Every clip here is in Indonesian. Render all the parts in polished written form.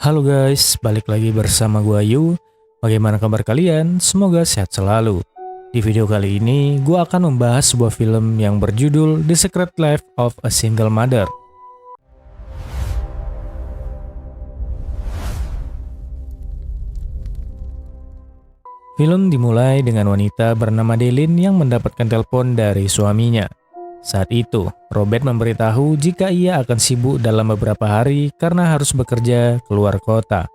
Halo guys, balik lagi bersama gua Yu. Bagaimana kabar kalian? Semoga sehat selalu. Di video kali ini, gua akan membahas sebuah film yang berjudul The Secret Life of a Single Mother. Film dimulai dengan wanita bernama Delin yang mendapatkan telepon dari suaminya. Saat itu, Robert memberitahu jika ia akan sibuk dalam beberapa hari karena harus bekerja keluar kota.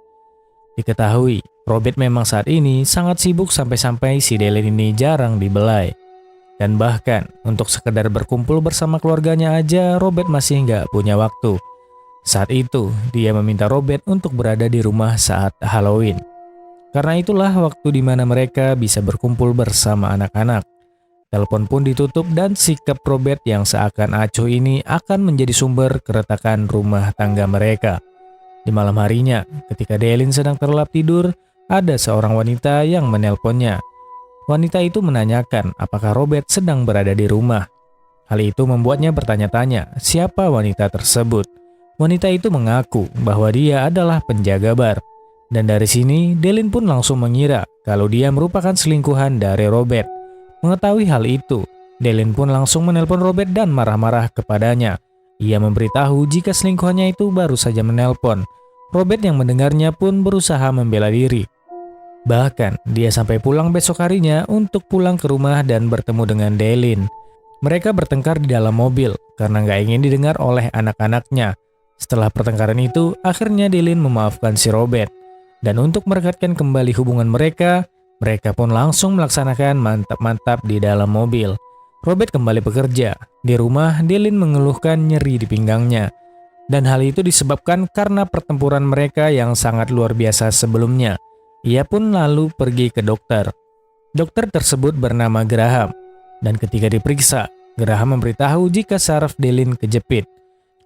Diketahui, Robert memang saat ini sangat sibuk sampai-sampai si Delin ini jarang dibelai. Dan bahkan, untuk sekedar berkumpul bersama keluarganya aja, Robert masih nggak punya waktu. Saat itu, dia meminta Robert untuk berada di rumah saat Halloween. Karena itulah waktu di mana mereka bisa berkumpul bersama anak-anak. Telepon pun ditutup dan sikap Robert yang seakan acuh ini akan menjadi sumber keretakan rumah tangga mereka. Di malam harinya, ketika Delin sedang terlelap tidur, ada seorang wanita yang menelponnya. Wanita itu menanyakan apakah Robert sedang berada di rumah. Hal itu membuatnya bertanya-tanya siapa wanita tersebut. Wanita itu mengaku bahwa dia adalah penjaga bar. Dan dari sini, Delin pun langsung mengira kalau dia merupakan selingkuhan dari Robert. Mengetahui hal itu, Delin pun langsung menelpon Robert dan marah-marah kepadanya. Ia memberitahu jika selingkuhannya itu baru saja menelpon. Robert yang mendengarnya pun berusaha membela diri. Bahkan, dia sampai pulang besok harinya untuk pulang ke rumah dan bertemu dengan Delin. Mereka bertengkar di dalam mobil karena nggak ingin didengar oleh anak-anaknya. Setelah pertengkaran itu, akhirnya Delin memaafkan si Robert. Dan untuk merekatkan kembali hubungan mereka pun langsung melaksanakan mantap-mantap di dalam mobil. Robert kembali bekerja. Di rumah, Delin mengeluhkan nyeri di pinggangnya. Dan hal itu disebabkan karena pertempuran mereka yang sangat luar biasa sebelumnya. Ia pun lalu pergi ke dokter. Dokter tersebut bernama Graham. Dan ketika diperiksa, Graham memberitahu jika saraf Delin kejepit.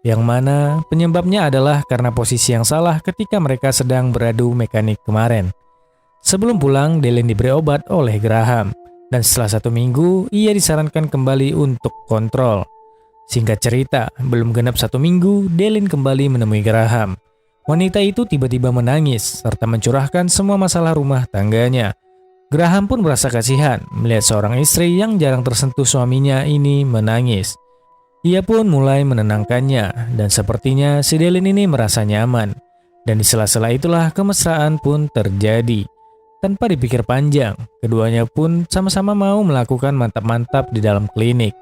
Yang mana penyebabnya adalah karena posisi yang salah ketika mereka sedang beradu mekanik kemarin. Sebelum pulang, Delin diberi obat oleh Graham. Dan setelah 1 minggu, ia disarankan kembali untuk kontrol. Singkat cerita, belum genap 1 minggu, Delin kembali menemui Graham. Wanita itu tiba-tiba menangis serta mencurahkan semua masalah rumah tangganya. Graham pun merasa kasihan melihat seorang istri yang jarang tersentuh suaminya ini menangis. Ia pun mulai menenangkannya dan sepertinya si Delin ini merasa nyaman. Dan di sela-sela itulah kemesraan pun terjadi. Tanpa dipikir panjang, keduanya pun sama-sama mau melakukan mantap-mantap di dalam klinik.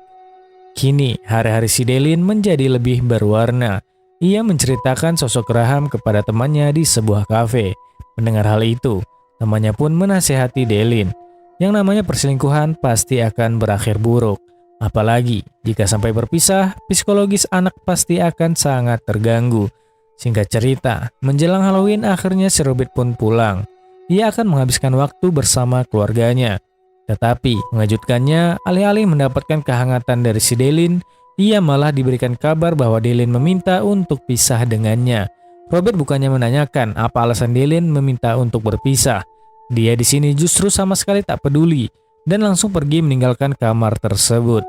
Kini, hari-hari si Delin menjadi lebih berwarna. Ia menceritakan sosok Graham kepada temannya di sebuah kafe. Mendengar hal itu, temannya pun menasehati Delin. Yang namanya perselingkuhan pasti akan berakhir buruk. Apalagi jika sampai berpisah, psikologis anak pasti akan sangat terganggu. Singkat cerita, menjelang Halloween akhirnya si Robert pun pulang. Ia akan menghabiskan waktu bersama keluarganya. Tetapi mengejutkannya, alih-alih mendapatkan kehangatan dari si Delin, ia malah diberikan kabar bahwa Delin meminta untuk pisah dengannya. Robert bukannya menanyakan apa alasan Delin meminta untuk berpisah. Dia di sini justru sama sekali tak peduli dan langsung pergi meninggalkan kamar tersebut.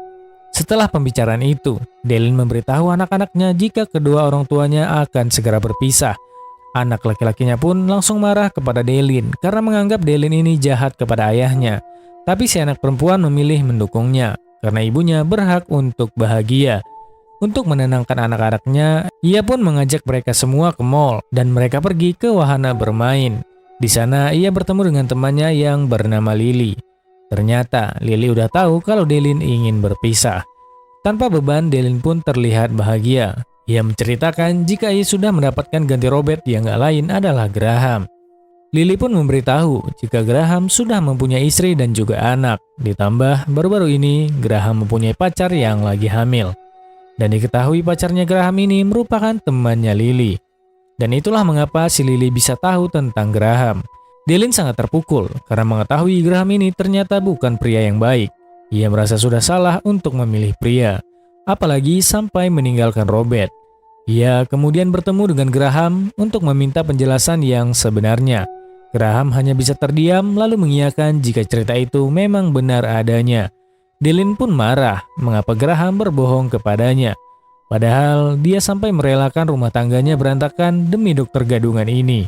Setelah pembicaraan itu, Delin memberitahu anak-anaknya jika kedua orang tuanya akan segera berpisah. Anak laki-lakinya pun langsung marah kepada Delin karena menganggap Delin ini jahat kepada ayahnya. Tapi si anak perempuan memilih mendukungnya karena ibunya berhak untuk bahagia. Untuk menenangkan anak-anaknya, ia pun mengajak mereka semua ke mall dan mereka pergi ke wahana bermain. Di sana ia bertemu dengan temannya yang bernama Lily. Ternyata Lily udah tahu kalau Delin ingin berpisah. Tanpa beban, Delin pun terlihat bahagia. Ia menceritakan jika ia sudah mendapatkan ganti Robert yang gak lain adalah Graham. Lily pun memberitahu jika Graham sudah mempunyai istri dan juga anak. Ditambah baru-baru ini Graham mempunyai pacar yang lagi hamil. Dan diketahui pacarnya Graham ini merupakan temannya Lily. Dan itulah mengapa si Lily bisa tahu tentang Graham. Delin sangat terpukul karena mengetahui Graham ini ternyata bukan pria yang baik. Ia merasa sudah salah untuk memilih pria, apalagi sampai meninggalkan Robert. Ia kemudian bertemu dengan Graham untuk meminta penjelasan yang sebenarnya. Graham hanya bisa terdiam lalu mengiyakan jika cerita itu memang benar adanya. Delin pun marah mengapa Graham berbohong kepadanya. Padahal dia sampai merelakan rumah tangganya berantakan demi dokter gadungan ini.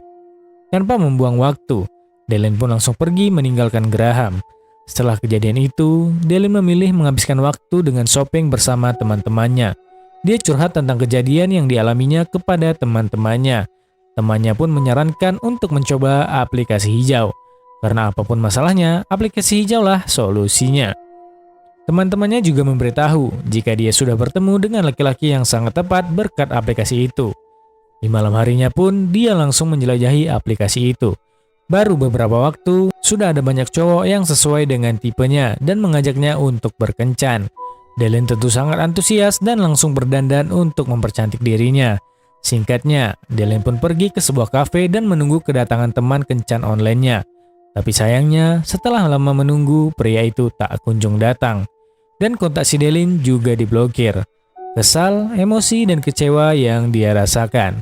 Tanpa membuang waktu, Delin pun langsung pergi meninggalkan Graham. Setelah kejadian itu, Delin memilih menghabiskan waktu dengan shopping bersama teman-temannya. Dia curhat tentang kejadian yang dialaminya kepada teman-temannya. Temannya pun menyarankan untuk mencoba aplikasi hijau. Karena apapun masalahnya, aplikasi hijaulah solusinya. Teman-temannya juga memberitahu jika dia sudah bertemu dengan laki-laki yang sangat tepat berkat aplikasi itu. Di malam harinya pun dia langsung menjelajahi aplikasi itu. Baru beberapa waktu, sudah ada banyak cowok yang sesuai dengan tipenya dan mengajaknya untuk berkencan. Delin tentu sangat antusias dan langsung berdandan untuk mempercantik dirinya. Singkatnya, Delin pun pergi ke sebuah kafe dan menunggu kedatangan teman kencan online-nya. Tapi sayangnya, setelah lama menunggu, pria itu tak kunjung datang. Dan kontak si Delin juga diblokir. Kesal, emosi, dan kecewa yang dia rasakan.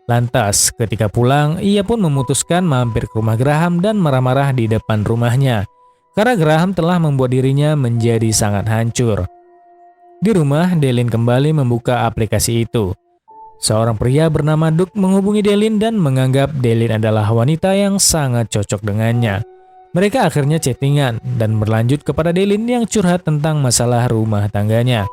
Lantas, ketika pulang, ia pun memutuskan mampir ke rumah Graham dan marah-marah di depan rumahnya. Karena Graham telah membuat dirinya menjadi sangat hancur. Di rumah, Delin kembali membuka aplikasi itu. Seorang pria bernama Doug menghubungi Delin dan menganggap Delin adalah wanita yang sangat cocok dengannya. Mereka akhirnya chattingan dan berlanjut kepada Delin yang curhat tentang masalah rumah tangganya.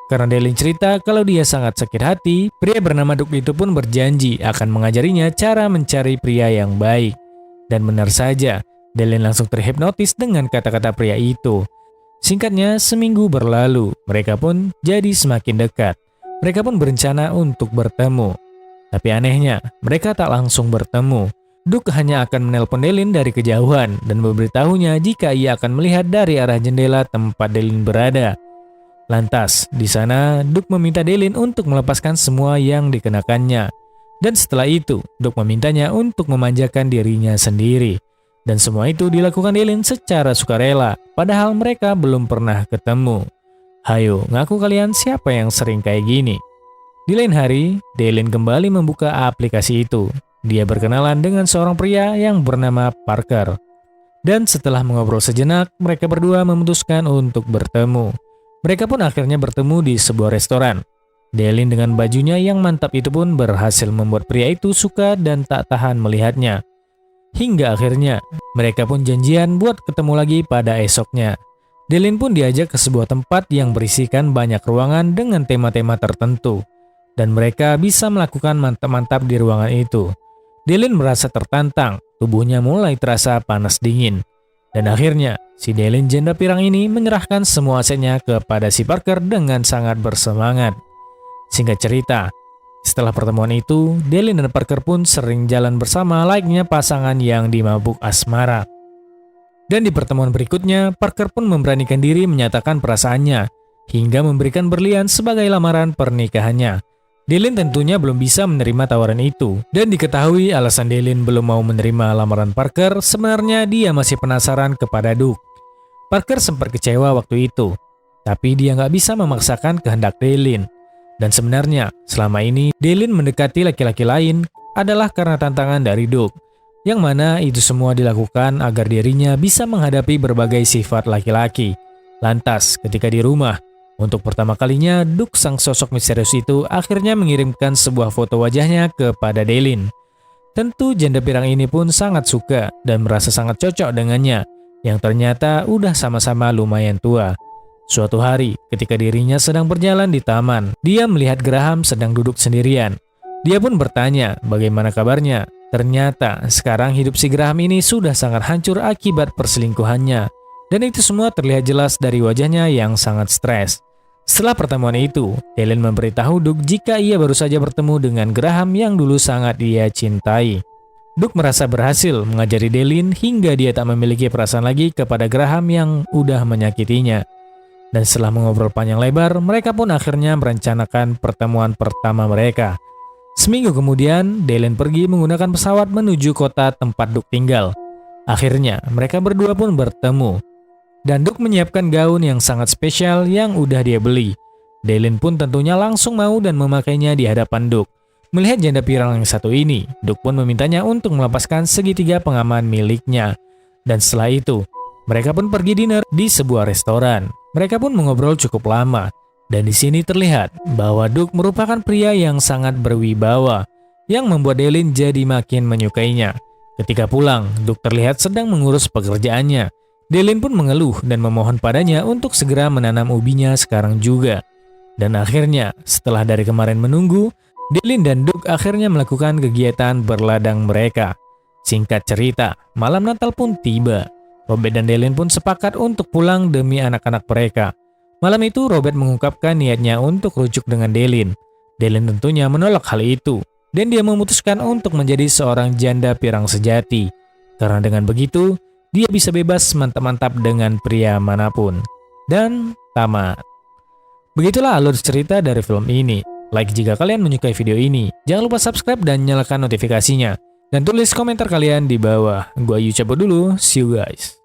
Karena Delin cerita kalau dia sangat sakit hati, pria bernama Doug itu pun berjanji akan mengajarinya cara mencari pria yang baik. Dan benar saja, Delin langsung terhipnotis dengan kata-kata pria itu. Singkatnya, seminggu berlalu, mereka pun jadi semakin dekat. Mereka pun berencana untuk bertemu. Tapi anehnya, mereka tak langsung bertemu. Doug hanya akan menelpon Delin dari kejauhan dan memberitahunya jika ia akan melihat dari arah jendela tempat Delin berada. Lantas, di sana Doug meminta Delin untuk melepaskan semua yang dikenakannya. Dan setelah itu, Doug memintanya untuk memanjakan dirinya sendiri. Dan semua itu dilakukan Delin secara sukarela, padahal mereka belum pernah ketemu. Hayo, ngaku kalian siapa yang sering kayak gini? Di lain hari, Delin kembali membuka aplikasi itu. Dia berkenalan dengan seorang pria yang bernama Parker. Dan setelah mengobrol sejenak, mereka berdua memutuskan untuk bertemu. Mereka pun akhirnya bertemu di sebuah restoran. Delin dengan bajunya yang mantap itu pun berhasil membuat pria itu suka dan tak tahan melihatnya. Hingga akhirnya, mereka pun janjian buat ketemu lagi pada esoknya. Delin pun diajak ke sebuah tempat yang berisikan banyak ruangan dengan tema-tema tertentu. Dan mereka bisa melakukan mantap-mantap di ruangan itu. Delin merasa tertantang, tubuhnya mulai terasa panas dingin. Dan akhirnya, si Delin janda pirang ini menyerahkan semua asetnya kepada si Parker dengan sangat bersemangat. Singkat cerita, setelah pertemuan itu, Delin dan Parker pun sering jalan bersama layaknya pasangan yang dimabuk asmara. Dan di pertemuan berikutnya, Parker pun memberanikan diri menyatakan perasaannya, hingga memberikan berlian sebagai lamaran pernikahannya. Delin tentunya belum bisa menerima tawaran itu, dan diketahui alasan Delin belum mau menerima lamaran Parker, sebenarnya dia masih penasaran kepada Doug. Parker sempat kecewa waktu itu, tapi dia nggak bisa memaksakan kehendak Delin. Dan sebenarnya, selama ini Delin mendekati laki-laki lain adalah karena tantangan dari Doug, yang mana itu semua dilakukan agar dirinya bisa menghadapi berbagai sifat laki-laki. Lantas, ketika di rumah, untuk pertama kalinya, Doug sang sosok misterius itu akhirnya mengirimkan sebuah foto wajahnya kepada Delin. Tentu janda pirang ini pun sangat suka dan merasa sangat cocok dengannya, yang ternyata udah sama-sama lumayan tua. Suatu hari, ketika dirinya sedang berjalan di taman, dia melihat Graham sedang duduk sendirian. Dia pun bertanya bagaimana kabarnya. Ternyata sekarang hidup si Graham ini sudah sangat hancur akibat perselingkuhannya. Dan itu semua terlihat jelas dari wajahnya yang sangat stres. Setelah pertemuan itu, Delin memberitahu Doug jika ia baru saja bertemu dengan Graham yang dulu sangat ia cintai. Doug merasa berhasil mengajari Delin hingga dia tak memiliki perasaan lagi kepada Graham yang udah menyakitinya. Dan setelah mengobrol panjang lebar, mereka pun akhirnya merencanakan pertemuan pertama mereka. Seminggu kemudian, Delin pergi menggunakan pesawat menuju kota tempat Doug tinggal. Akhirnya, mereka berdua pun bertemu. Dan Doug menyiapkan gaun yang sangat spesial yang udah dia beli. Delin pun tentunya langsung mau dan memakainya di hadapan Doug. Melihat janda pirang yang satu ini, Doug pun memintanya untuk melepaskan segitiga pengaman miliknya. Dan setelah itu, mereka pun pergi dinner di sebuah restoran. Mereka pun mengobrol cukup lama. Dan di sini terlihat bahwa Duke merupakan pria yang sangat berwibawa, yang membuat Delin jadi makin menyukainya. Ketika pulang, Duke terlihat sedang mengurus pekerjaannya. Delin pun mengeluh dan memohon padanya untuk segera menanam ubinya sekarang juga. Dan akhirnya, setelah dari kemarin menunggu, Delin dan Duke akhirnya melakukan kegiatan berladang mereka. Singkat cerita, malam Natal pun tiba. Robert dan Delin pun sepakat untuk pulang demi anak-anak mereka. Malam itu Robert mengungkapkan niatnya untuk rujuk dengan Delin. Delin tentunya menolak hal itu, dan dia memutuskan untuk menjadi seorang janda pirang sejati. Karena dengan begitu, dia bisa bebas mantap-mantap dengan pria manapun. Dan tamat. Begitulah alur cerita dari film ini. Like jika kalian menyukai video ini. Jangan lupa subscribe dan nyalakan notifikasinya. Dan tulis komentar kalian di bawah. Gua Yu cabut dulu, see you guys.